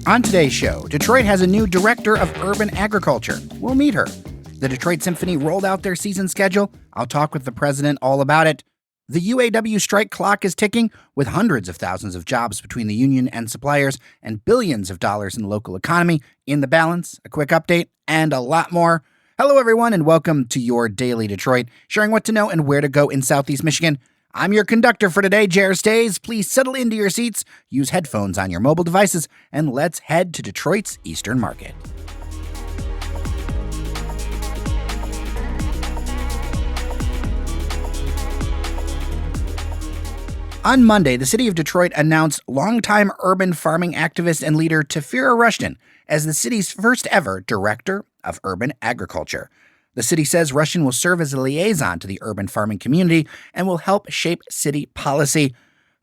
On today's show, Detroit has a new director of urban agriculture. We'll meet her. The Detroit Symphony rolled out their season schedule. I'll talk with the president all about it. The UAW strike clock is ticking, with hundreds of thousands of jobs between the union and suppliers and billions of dollars in the local economy in the balance, a quick update, and a lot more. Hello, everyone, and welcome to your Daily Detroit, sharing what to know and where to go in Southeast Michigan. I'm your conductor for today, Jer Stays. Please settle into your seats, use headphones on your mobile devices, and let's head to Detroit's Eastern Market. On Monday, the city of Detroit announced longtime urban farming activist and leader Tepfirah Rushdan as the city's first ever director of urban agriculture. The city says Rushdan will serve as a liaison to the urban farming community and will help shape city policy.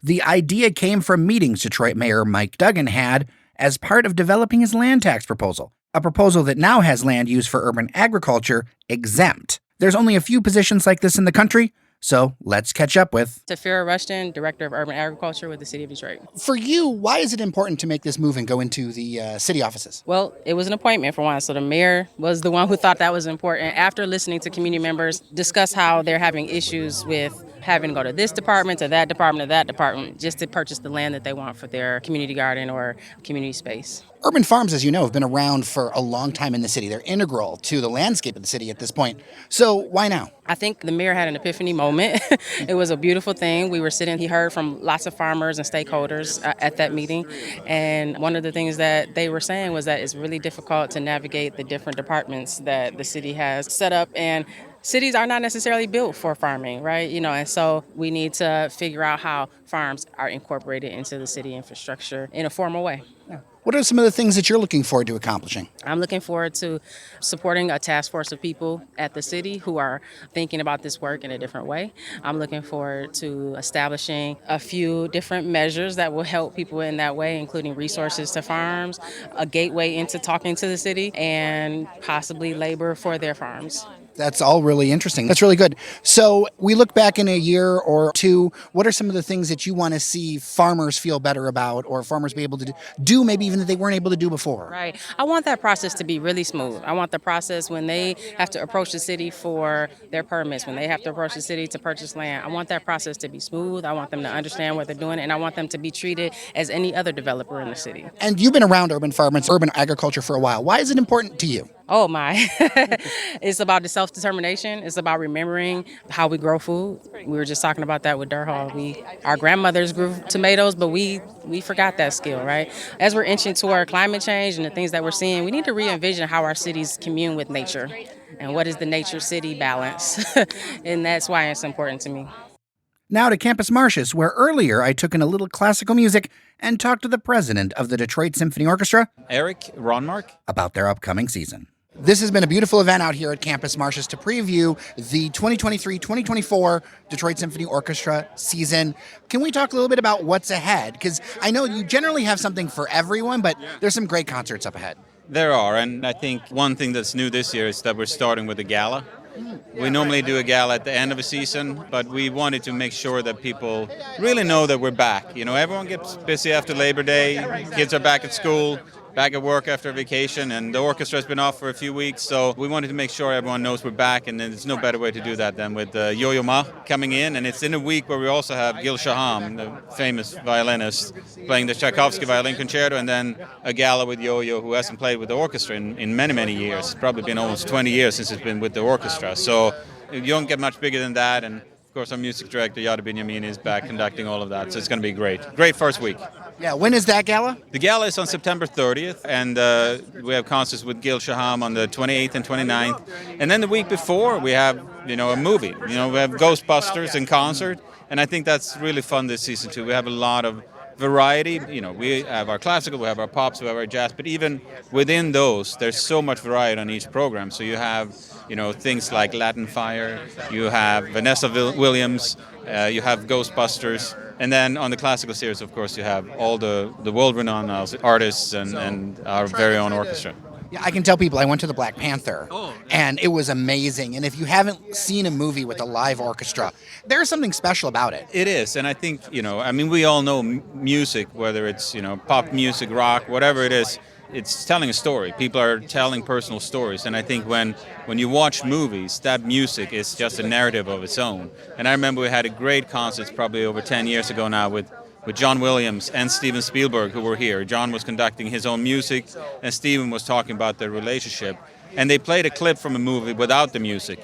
The idea came from meetings Detroit Mayor Mike Duggan had as part of developing his land tax proposal, a proposal that now has land use for urban agriculture exempt. There's only a few positions like this in the country, so let's catch up with Tepfirah Rushdan, Director of Urban Agriculture with the City of Detroit. For you, why is it important to make this move and go into the city offices? Well, it was an appointment for one, so the mayor was the one who thought that was important. After listening to community members discuss how they're having issues with having to go to this department, to that department, just to purchase the land that they want for their community garden or community space. Urban farms, as you know, have been around for a long time in the city. They're integral to the landscape of the city at this point. So why now? I think the mayor had an epiphany moment. It was a beautiful thing. We were sitting, he heard from lots of farmers and stakeholders at that meeting. And one of the things that they were saying was that it's really difficult to navigate the different departments that the city has set up. And cities are not necessarily built for farming, right? And so we need to figure out how farms are incorporated into the city infrastructure in a formal way. Yeah. What are some of the things that you're looking forward to accomplishing? I'm looking forward to supporting a task force of people at the city who are thinking about this work in a different way. I'm looking forward to establishing a few different measures that will help people in that way, including resources to farms, a gateway into talking to the city, and possibly labor for their farms. That's all really interesting. That's really good. So we look back in a year or two, what are some of the things that you want to see farmers feel better about or farmers be able to do maybe even that they weren't able to do before? Right. I want that process to be really smooth. I want the process when they have to approach the city for their permits, when they have to approach the city to purchase land. I want that process to be smooth. I want them to understand what they're doing, and I want them to be treated as any other developer in the city. And you've been around urban farming, urban agriculture for a while. Why is it important to you? Oh my. It's about the self-determination. It's about remembering how we grow food. We were just talking about that with Durhall. Our grandmothers grew tomatoes, but we forgot that skill, right? As we're inching toward climate change and the things that we're seeing, we need to re-envision how our cities commune with nature and what is the nature-city balance. And that's why it's important to me. Now to Campus Martius, where earlier I took in a little classical music and talked to the president of the Detroit Symphony Orchestra, Erik Rönmark, about their upcoming season. This has been a beautiful event out here at Campus Martius to preview the 2023-2024 Detroit Symphony Orchestra season. Can we talk a little bit about what's ahead? Because I know you generally have something for everyone, but there's some great concerts up ahead. There are, and I think one thing that's new this year is that we're starting with a gala. We normally do a gala at the end of a season, but we wanted to make sure that people really know that we're back. Everyone gets busy after Labor Day, kids are back at school, back at work after vacation, and the orchestra has been off for a few weeks, so we wanted to make sure everyone knows we're back, and there's no better way to do that than with Yo-Yo Ma coming in, and it's in a week where we also have Gil Shaham, the famous violinist, playing the Tchaikovsky Violin Concerto, and then a gala with Yo-Yo, who hasn't played with the orchestra in many, many years. It's probably been almost 20 years since it's been with the orchestra, so you don't get much bigger than that, and of course our music director, Yada Binyamin, is back conducting all of that, so it's going to be great. Great first week. Yeah, when is that gala? The gala is on September 30th, and we have concerts with Gil Shaham on the 28th and 29th. And then the week before, we have, a movie. We have Ghostbusters in concert, and I think that's really fun this season, too. We have a lot of variety. We have our classical, we have our pops, we have our jazz, but even within those, there's so much variety on each program. So you have, things like Latin Fire, you have Vanessa Williams, you have Ghostbusters, and then on the classical series, of course, you have all the world-renowned artists and our very own orchestra. Yeah, I can tell people I went to the Black Panther, and it was amazing. And if you haven't seen a movie with a live orchestra, there's something special about it. It is, and I think, we all know music, whether it's, pop music, rock, whatever it is, it's telling a story. People are telling personal stories, and I think when you watch movies, that music is just a narrative of its own. And I remember we had a great concert probably over 10 years ago now with John Williams and Steven Spielberg, who were here. John was conducting his own music, and Steven was talking about their relationship. And they played a clip from a movie without the music,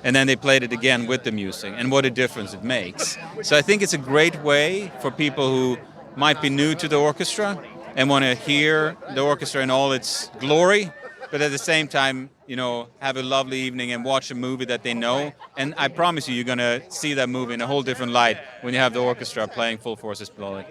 and then they played it again with the music, and what a difference it makes. So I think it's a great way for people who might be new to the orchestra and want to hear the orchestra in all its glory, but at the same time, have a lovely evening and watch a movie that they know. And I promise you're going to see that movie in a whole different light when you have the orchestra playing Full Forces Blowing.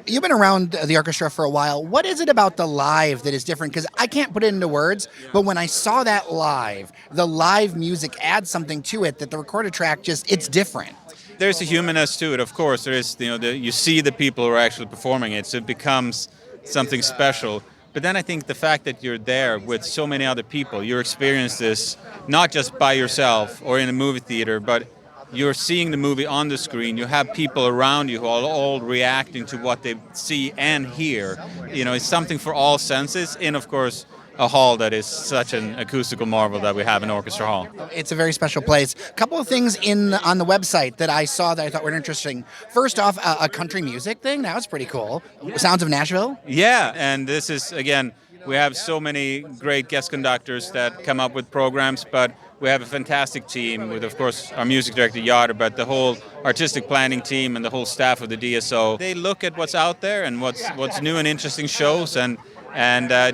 You've been around the orchestra for a while. What is it about the live that is different? Because I can't put it into words, but when I saw that live, the live music adds something to it that the recorded track it's different. There's a humanness to it, of course. There is, you see the people who are actually performing it, so it becomes something special. But then I think the fact that you're there with so many other people, you experience this not just by yourself or in a movie theater, but you're seeing the movie on the screen. You have people around you who are all reacting to what they see and hear. It's something for all senses, and of course, a hall that is such an acoustical marvel that we have in Orchestra Hall. It's a very special place. A couple of things on the website that I saw that I thought were interesting. First off, a country music thing. That was pretty cool. Sounds of Nashville. Yeah, and this is, again, we have so many great guest conductors that come up with programs, but we have a fantastic team with, of course, our music director, Yader, but the whole artistic planning team and the whole staff of the DSO. They look at what's out there and what's new and interesting shows, and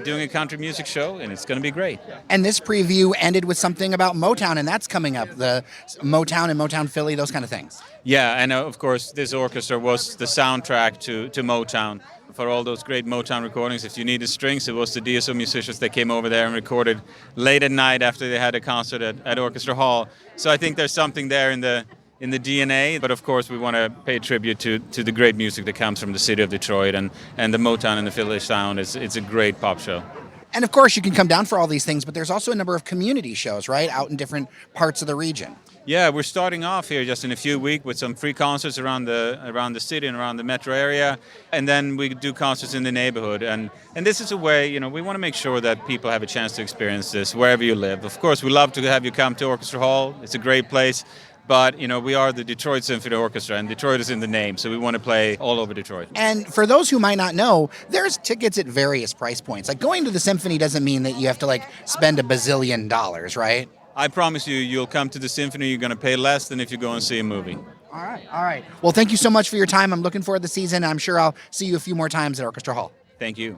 doing a country music show, and it's going to be great. And this preview ended with something about Motown, and that's coming up, the Motown and Motown Philly, those kind of things. Yeah, and of course, this orchestra was the soundtrack to Motown. For all those great Motown recordings, if you needed strings, it was the DSO musicians that came over there and recorded late at night after they had a concert at Orchestra Hall. So I think there's something there in the DNA, but of course we want to pay tribute to the great music that comes from the city of Detroit, and the Motown and the Philly sound. It's a great pop show. And of course you can come down for all these things, but there's also a number of community shows, right, out in different parts of the region. Yeah, we're starting off here just in a few weeks with some free concerts around the city and around the metro area, and then we do concerts in the neighborhood. And this is a way, we want to make sure that people have a chance to experience this wherever you live. Of course, we love to have you come to Orchestra Hall. It's a great place. But, we are the Detroit Symphony Orchestra, and Detroit is in the name, so we want to play all over Detroit. And for those who might not know, there's tickets at various price points. Like, going to the symphony doesn't mean that you have to, spend $1 bazillion, right? I promise you'll come to the symphony, you're going to pay less than if you go and see a movie. All right. Well, thank you so much for your time. I'm looking forward to the season. I'm sure I'll see you a few more times at Orchestra Hall. Thank you.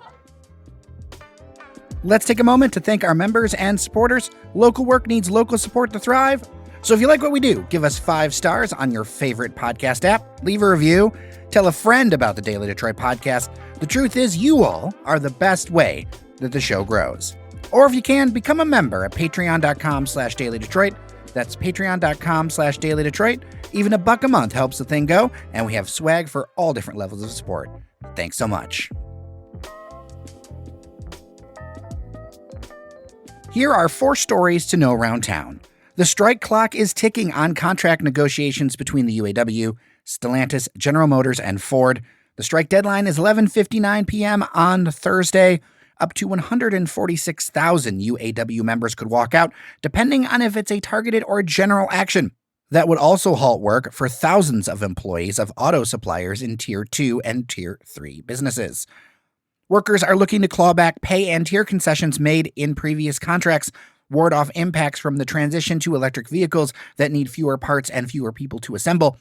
Let's take a moment to thank our members and supporters. Local work needs local support to thrive. So if you like what we do, give us 5 stars on your favorite podcast app, leave a review, tell a friend about the Daily Detroit podcast. The truth is, you all are the best way that the show grows. Or if you can, become a member at patreon.com/dailydetroit. That's patreon.com/dailydetroit. Even $1 a month helps the thing go, and we have swag for all different levels of support. Thanks so much. Here are 4 stories to know around town. The strike clock is ticking on contract negotiations between the UAW, Stellantis, General Motors, and Ford. The strike deadline is 11:59 p.m. on Thursday. Up to 146,000 UAW members could walk out, depending on if it's a targeted or general action. That would also halt work for thousands of employees of auto suppliers in Tier 2 and Tier 3 businesses. Workers are looking to claw back pay and tier concessions made in previous contracts, ward off impacts from the transition to electric vehicles that need fewer parts and fewer people to assemble,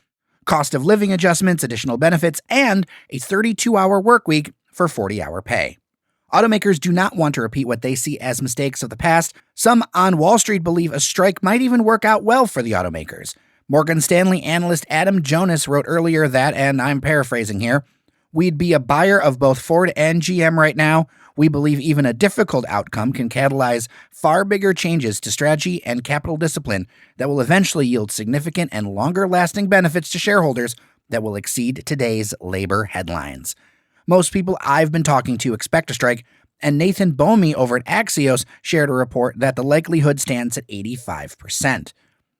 cost of living adjustments, additional benefits, and a 32-hour work week for 40-hour pay. Automakers do not want to repeat what they see as mistakes of the past. Some on Wall Street believe a strike might even work out well for the automakers. Morgan Stanley analyst Adam Jonas wrote earlier that, and I'm paraphrasing here, "We'd be a buyer of both Ford and GM right now. We believe even a difficult outcome can catalyze far bigger changes to strategy and capital discipline that will eventually yield significant and longer-lasting benefits to shareholders that will exceed today's labor headlines. Most people I've been talking to expect a strike, And Nathan Bomey over at Axios shared a report that the likelihood stands at 85%.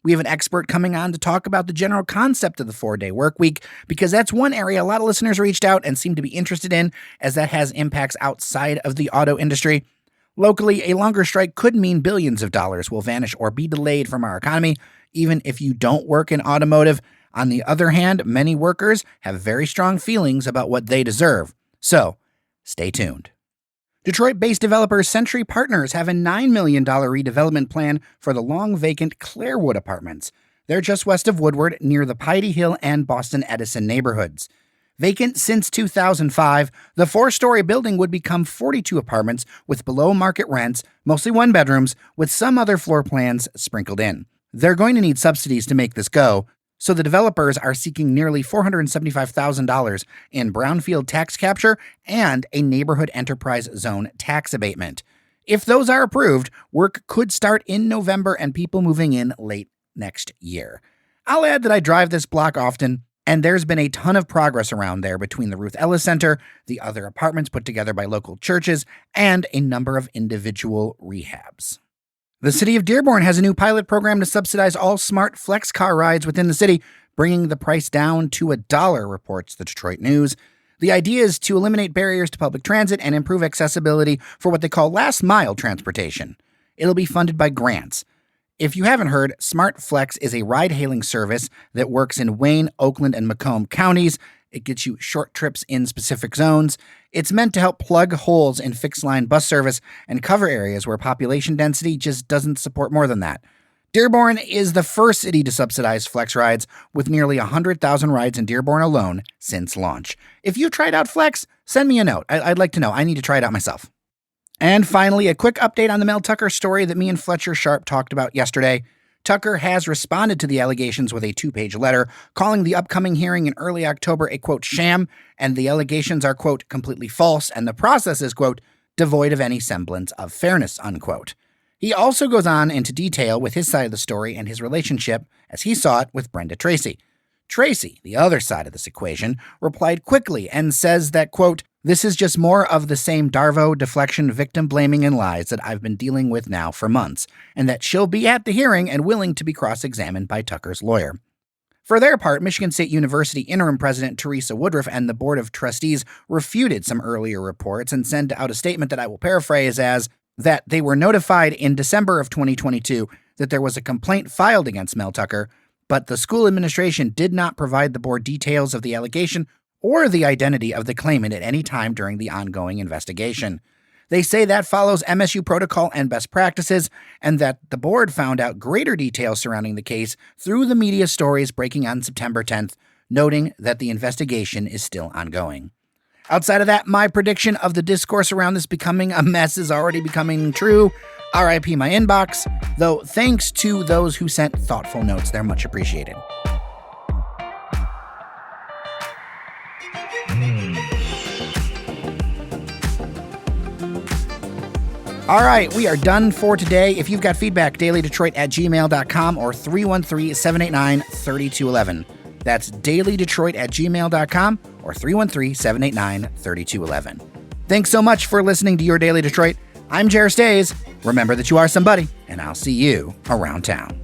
We have an expert coming on to talk about the general concept of the 4-day work week, because that's one area a lot of listeners reached out and seem to be interested in, as that has impacts outside of the auto industry. Locally, a longer strike could mean billions of dollars will vanish or be delayed from our economy, even if you don't work in automotive. On the other hand, many workers have very strong feelings about what they deserve. So, stay tuned. Detroit-based developer Century Partners have a $9 million redevelopment plan for the long-vacant Clarewood apartments. They're just west of Woodward, near the Piety Hill and Boston Edison neighborhoods. Vacant since 2005, the 4-story building would become 42 apartments with below-market rents, mostly one-bedrooms, with some other floor plans sprinkled in. They're going to need subsidies to make this go, so the developers are seeking nearly $475,000 in brownfield tax capture and a neighborhood enterprise zone tax abatement. If those are approved, work could start in November and people moving in late next year. I'll add that I drive this block often, and there's been a ton of progress around there between the Ruth Ellis Center, the other apartments put together by local churches, and a number of individual rehabs. The city of Dearborn has a new pilot program to subsidize all smart flex car rides within the city, bringing the price down to $1, reports the Detroit News. The idea is to eliminate barriers to public transit and improve accessibility for what they call last-mile transportation. It'll be funded by grants. If you haven't heard, Smart Flex is a ride-hailing service that works in Wayne, Oakland, and Macomb counties. It gets you short trips in specific zones. It's meant to help plug holes in fixed-line bus service and cover areas where population density just doesn't support more than that. Dearborn is the first city to subsidize Flex rides, with nearly 100,000 rides in Dearborn alone since launch. If you've tried out Flex, send me a note. I'd like to know. I need to try it out myself. And finally, a quick update on the Mel Tucker story that me and Fletcher Sharp talked about yesterday. Tucker has responded to the allegations with a 2-page letter, calling the upcoming hearing in early October a, quote, sham, and the allegations are, quote, completely false, and the process is, quote, devoid of any semblance of fairness, unquote. He also goes on into detail with his side of the story and his relationship, as he saw it, with Brenda Tracy. Tracy, the other side of this equation, replied quickly and says that, quote, this is just more of the same Darvo, deflection, victim blaming, and lies that I've been dealing with now for months, and that she'll be at the hearing and willing to be cross-examined by Tucker's lawyer. For their part, Michigan State University interim president Teresa Woodruff and the board of trustees refuted some earlier reports and sent out a statement that I will paraphrase as that they were notified in December of 2022 that there was a complaint filed against Mel Tucker, but the school administration did not provide the board details of the allegation or the identity of the claimant at any time during the ongoing investigation. They say that follows MSU protocol and best practices, and that the board found out greater details surrounding the case through the media stories breaking on September 10th, noting that the investigation is still ongoing. Outside of that, my prediction of the discourse around this becoming a mess is already becoming true. RIP my inbox, though thanks to those who sent thoughtful notes. They're much appreciated. All right, we are done for today. If you've got feedback, dailydetroit@gmail.com or 313-789-3211. That's dailydetroit@gmail.com or 313-789-3211. Thanks so much for listening to Your Daily Detroit. I'm Jer Stays. Remember that you are somebody, and I'll see you around town.